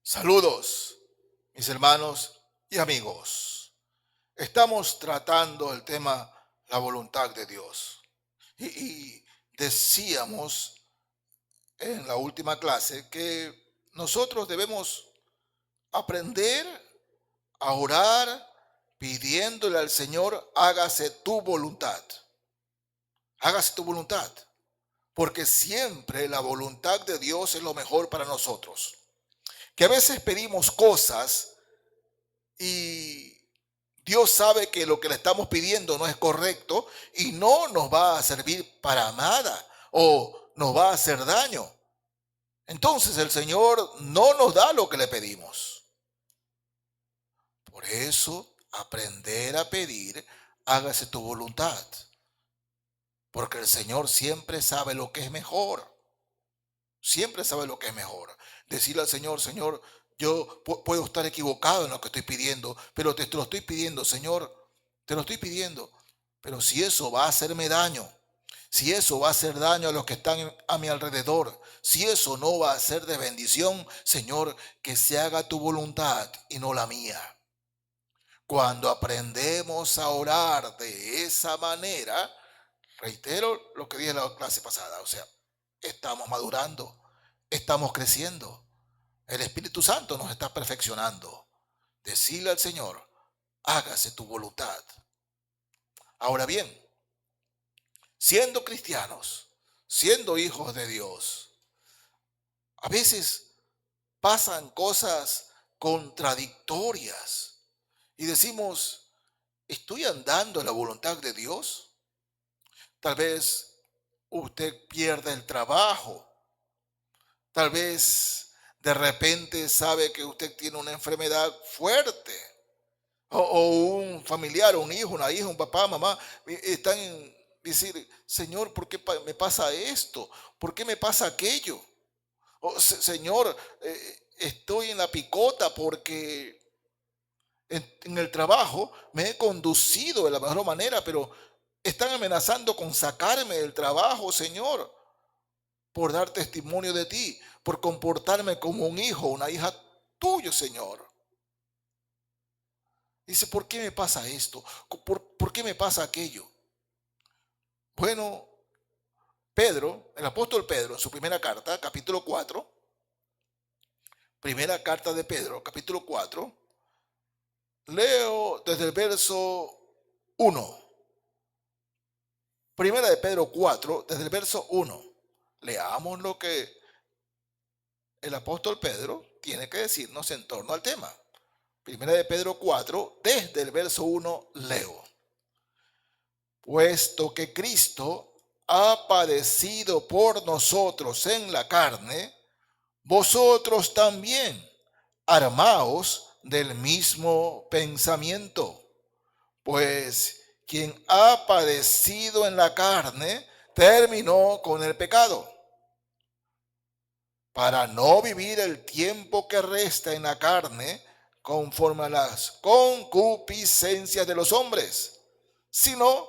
Saludos, mis hermanos y amigos. Estamos tratando el tema la voluntad de Dios. Y decíamos en la última clase que nosotros debemos aprender a orar pidiéndole al Señor, hágase tu voluntad. Hágase tu voluntad. Porque siempre la voluntad de Dios es lo mejor para nosotros. Que a veces pedimos cosas y Dios sabe que lo que le estamos pidiendo no es correcto y no nos va a servir para nada o nos va a hacer daño. Entonces el Señor no nos da lo que le pedimos. Por eso, aprender a pedir, hágase tu voluntad. Porque el Señor siempre sabe lo que es mejor. Siempre sabe lo que es mejor. Decirle al Señor, Señor, yo puedo estar equivocado en lo que estoy pidiendo, pero te lo estoy pidiendo, Señor, te lo estoy pidiendo. Pero si eso va a hacerme daño, si eso va a hacer daño a los que están a mi alrededor, si eso no va a ser de bendición, Señor, que se haga tu voluntad y no la mía. Cuando aprendemos a orar de esa manera, reitero lo que dije en la clase pasada, o sea, estamos madurando, estamos creciendo. El Espíritu Santo nos está perfeccionando. Decirle al Señor, hágase tu voluntad. Ahora bien, siendo cristianos, siendo hijos de Dios, a veces pasan cosas contradictorias y decimos, ¿estoy andando en la voluntad de Dios? Tal vez usted pierda el trabajo. Tal vez de repente sabe que usted tiene una enfermedad fuerte. O un familiar, un hijo, una hija, un papá, mamá, están en decir, Señor, ¿por qué me pasa esto? ¿Por qué me pasa aquello? O, Señor, estoy en la picota porque en el trabajo me he conducido de la mejor manera, pero están amenazando con sacarme del trabajo, Señor, por dar testimonio de ti, por comportarme como un hijo, una hija tuyo, Señor. Dice, ¿por qué me pasa esto? ¿Por qué me pasa aquello? Bueno, Pedro, el apóstol Pedro, en su primera carta, capítulo 4, primera carta de Pedro, capítulo 4, leo desde el verso 1. Primera de Pedro 4, desde el verso 1. Leamos lo que el apóstol Pedro tiene que decirnos en torno al tema. Primera de Pedro 4, desde el verso 1, leo. Puesto que Cristo ha padecido por nosotros en la carne, vosotros también armaos del mismo pensamiento, pues quien ha padecido en la carne terminó con el pecado, para no vivir el tiempo que resta en la carne conforme a las concupiscencias de los hombres, sino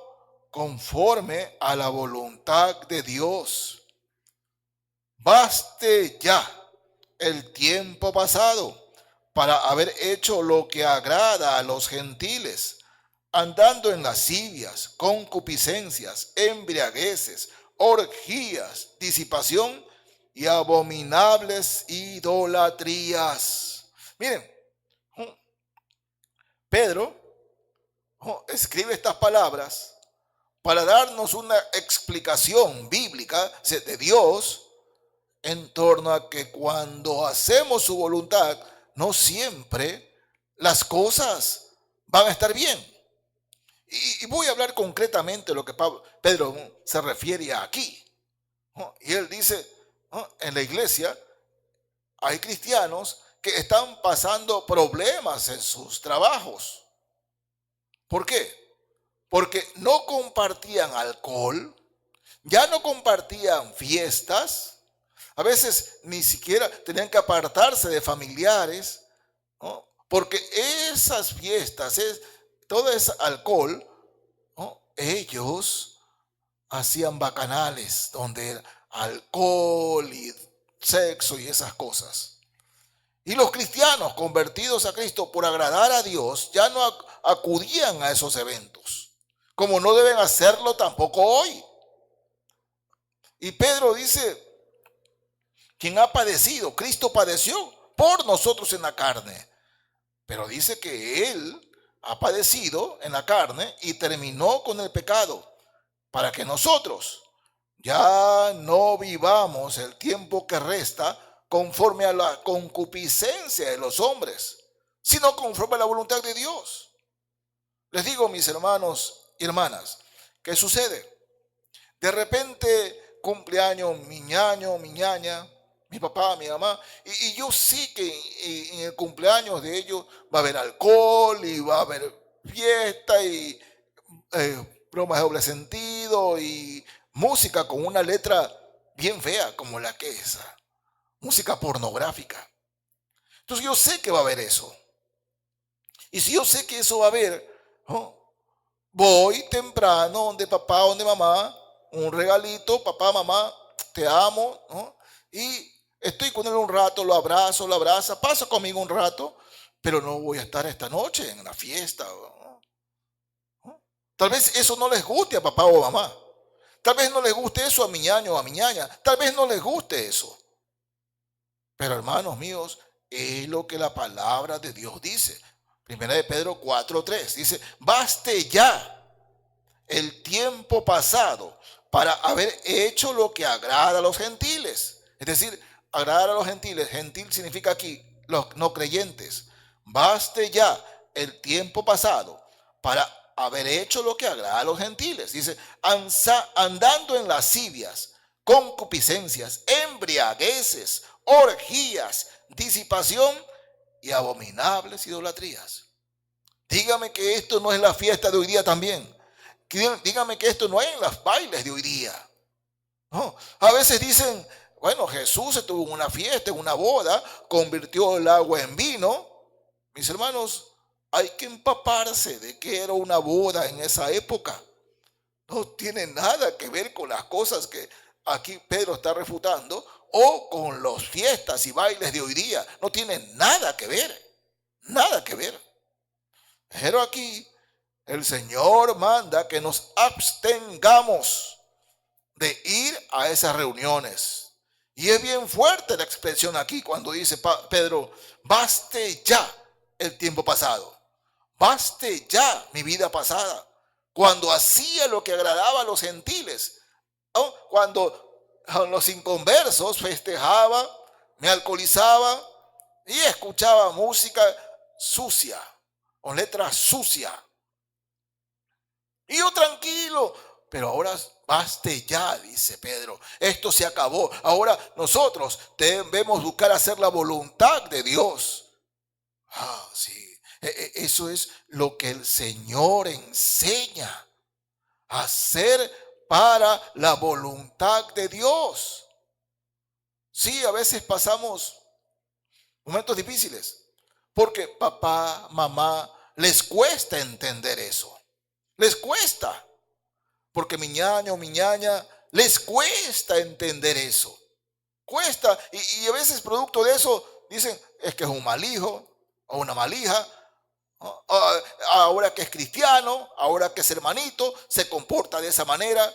conforme a la voluntad de Dios. Baste ya el tiempo pasado para haber hecho lo que agrada a los gentiles, andando en lascivias, concupiscencias, embriagueces, orgías, disipación y abominables idolatrías. Miren, Pedro escribe estas palabras para darnos una explicación bíblica de Dios en torno a que cuando hacemos su voluntad, no siempre las cosas van a estar bien. Y voy a hablar concretamente de lo que Pedro se refiere aquí. Y él dice, en la iglesia hay cristianos que están pasando problemas en sus trabajos. ¿Por qué? Porque no compartían alcohol, ya no compartían fiestas, a veces ni siquiera tenían que apartarse de familiares, ¿no? Porque esas fiestas, todo ese alcohol, ¿no? Ellos hacían bacanales donde era alcohol y sexo y esas cosas. Y los cristianos convertidos a Cristo por agradar a Dios ya no acudían a esos eventos, como no deben hacerlo tampoco hoy. Y Pedro dice, quien ha padecido, Cristo padeció por nosotros en la carne, pero dice que Él ha padecido en la carne y terminó con el pecado, para que nosotros ya no vivamos el tiempo que resta conforme a la concupiscencia de los hombres, sino conforme a la voluntad de Dios. Les digo, mis hermanos y hermanas, ¿qué sucede? De repente cumpleaños mi ñaño, mi ñaña, mi papá, mi mamá, y yo sé que en el cumpleaños de ellos va a haber alcohol y va a haber fiesta y bromas de doble sentido y música con una letra bien fea como la que es, música pornográfica. Entonces yo sé que va a haber eso. Y si yo sé que eso va a haber, ¿no? Voy temprano donde papá, donde mamá, un regalito, papá, mamá, te amo, ¿no? Y estoy con él un rato, lo abrazo, lo abraza, pasa conmigo un rato, pero no voy a estar esta noche en la fiesta, ¿no? Tal vez eso no les guste a papá o a mamá. Tal vez no les guste eso a mi ñaño o a mi ñaña. Tal vez no les guste eso. Pero hermanos míos, es lo que la palabra de Dios dice. Primera de Pedro 4:3 dice, baste ya el tiempo pasado para haber hecho lo que agrada a los gentiles. Es decir, agradar a los gentiles. Gentil significa aquí los no creyentes. Baste ya el tiempo pasado para haber hecho lo que agrada a los gentiles. Dice, andando en lascivias, concupiscencias, embriagueces, orgías, disipación y abominables idolatrías. Dígame que esto no es la fiesta de hoy día también. Dígame que esto no hay en los bailes de hoy día. No. A veces dicen, bueno, Jesús estuvo en una fiesta, en una boda, convirtió el agua en vino. Mis hermanos, hay que empaparse de que era una boda en esa época. No tiene nada que ver con las cosas que aquí Pedro está refutando o con las fiestas y bailes de hoy día. No tiene nada que ver, nada que ver. Pero aquí el Señor manda que nos abstengamos de ir a esas reuniones. Y es bien fuerte la expresión aquí cuando dice Pedro, baste ya el tiempo pasado. Baste ya mi vida pasada. Cuando hacía lo que agradaba a los gentiles. ¿No? Cuando los inconversos festejaba, me alcoholizaba y escuchaba música sucia, con letra sucia. Y yo tranquilo, pero ahora baste ya, dice Pedro. Esto se acabó. Ahora nosotros debemos buscar hacer la voluntad de Dios. Ah, sí. Eso es lo que el Señor enseña. Hacer para la voluntad de Dios. Sí, a veces pasamos momentos difíciles. Porque papá, mamá, les cuesta entender eso. Les cuesta, porque mi ñaño o mi ñaña les cuesta entender eso. Cuesta, y a veces producto de eso dicen, es que es un mal hijo o una mal hija. ¿No? Ahora que es cristiano, ahora que es hermanito, se comporta de esa manera.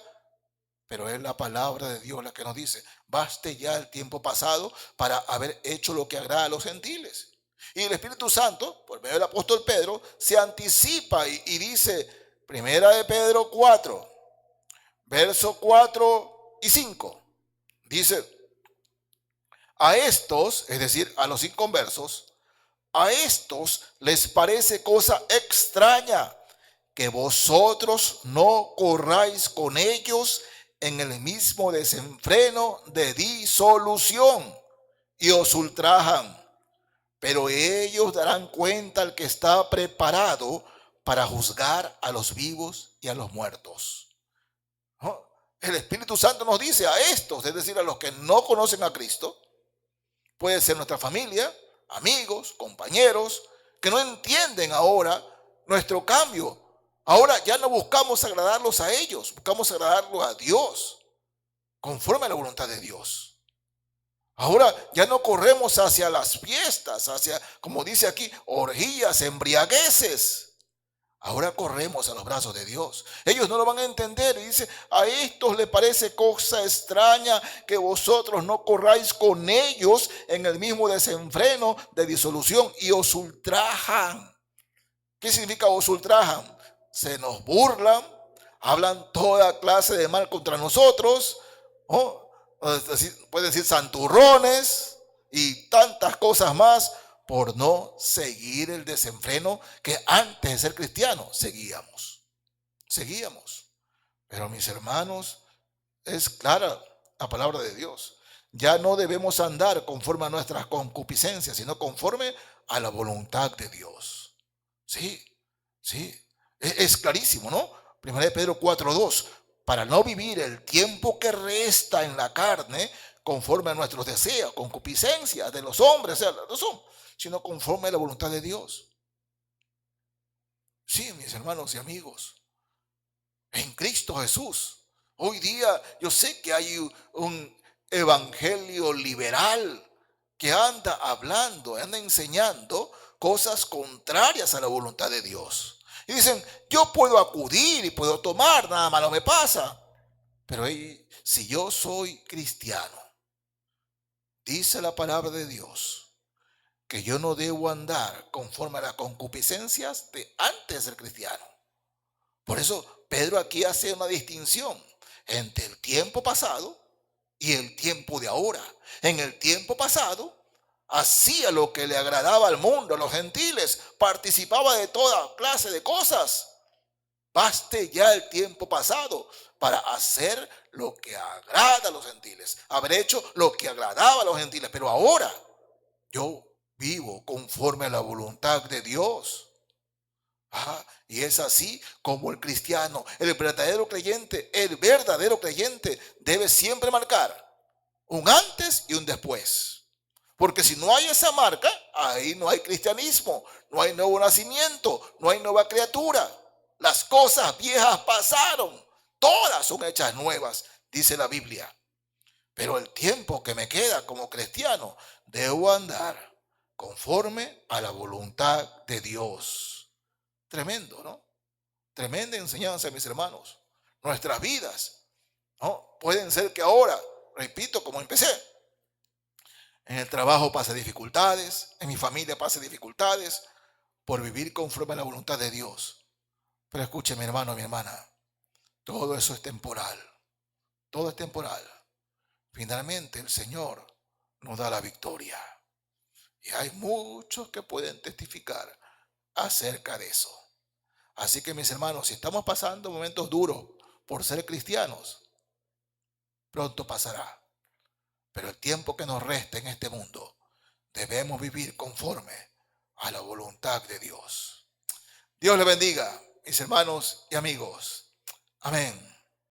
Pero es la palabra de Dios la que nos dice, baste ya el tiempo pasado para haber hecho lo que agrada a los gentiles. Y el Espíritu Santo, por medio del apóstol Pedro, se anticipa y dice, Primera de Pedro 4, versos 4 y 5. Dice, a estos, es decir, a los inconversos, a estos les parece cosa extraña que vosotros no corráis con ellos en el mismo desenfreno de disolución y os ultrajan. Pero ellos darán cuenta al que está preparado para juzgar a los vivos y a los muertos. ¿No? El Espíritu Santo nos dice a estos, es decir, a los que no conocen a Cristo, puede ser nuestra familia, amigos, compañeros, que no entienden ahora nuestro cambio. Ahora ya no buscamos agradarlos a ellos, buscamos agradarlos a Dios, conforme a la voluntad de Dios. Ahora ya no corremos hacia las fiestas, hacia, como dice aquí, orgías, embriagueces. Ahora corremos a los brazos de Dios. Ellos no lo van a entender. Y dice, a estos les parece cosa extraña que vosotros no corráis con ellos en el mismo desenfreno de disolución y os ultrajan. ¿Qué significa os ultrajan? Se nos burlan, hablan toda clase de mal contra nosotros, ¿no? Puede decir santurrones y tantas cosas más por no seguir el desenfreno que antes de ser cristianos seguíamos. Pero mis hermanos, es clara la palabra de Dios. Ya no debemos andar conforme a nuestras concupiscencias, sino conforme a la voluntad de Dios. Sí, sí, es clarísimo, ¿no? 1 Pedro 4:2, para no vivir el tiempo que resta en la carne conforme a nuestros deseos, concupiscencias de los hombres, o sea, no son, sino conforme a la voluntad de Dios. Sí, mis hermanos y amigos, en Cristo Jesús. Hoy día yo sé que hay un evangelio liberal que anda hablando, anda enseñando cosas contrarias a la voluntad de Dios. Y dicen, yo puedo acudir y puedo tomar, nada malo me pasa. Pero si yo soy cristiano, dice la palabra de Dios, que yo no debo andar conforme a las concupiscencias de antes de ser cristiano. Por eso Pedro aquí hace una distinción entre el tiempo pasado y el tiempo de ahora. En el tiempo pasado hacía lo que le agradaba al mundo, a los gentiles, participaba de toda clase de cosas. Baste ya el tiempo pasado para hacer lo que agrada a los gentiles, haber hecho lo que agradaba a los gentiles, pero ahora yo vivo conforme a la voluntad de Dios. Y es así como el cristiano, el verdadero creyente debe siempre marcar un antes y un después. Porque si no hay esa marca, ahí no hay cristianismo, no hay nuevo nacimiento, no hay nueva criatura. Las cosas viejas pasaron, todas son hechas nuevas, dice la Biblia. Pero el tiempo que me queda como cristiano, debo andar conforme a la voluntad de Dios. Tremendo, ¿no? Tremenda enseñanza, mis hermanos. Nuestras vidas, ¿no? Pueden ser que ahora, repito, como empecé, en el trabajo pase dificultades, en mi familia pase dificultades, por vivir conforme a la voluntad de Dios. Pero escuche, mi hermano, mi hermana, todo eso es temporal. Todo es temporal. Finalmente el Señor nos da la victoria. Y hay muchos que pueden testificar acerca de eso. Así que mis hermanos, si estamos pasando momentos duros por ser cristianos, pronto pasará. Pero el tiempo que nos resta en este mundo, debemos vivir conforme a la voluntad de Dios. Dios le bendiga, mis hermanos y amigos. Amén.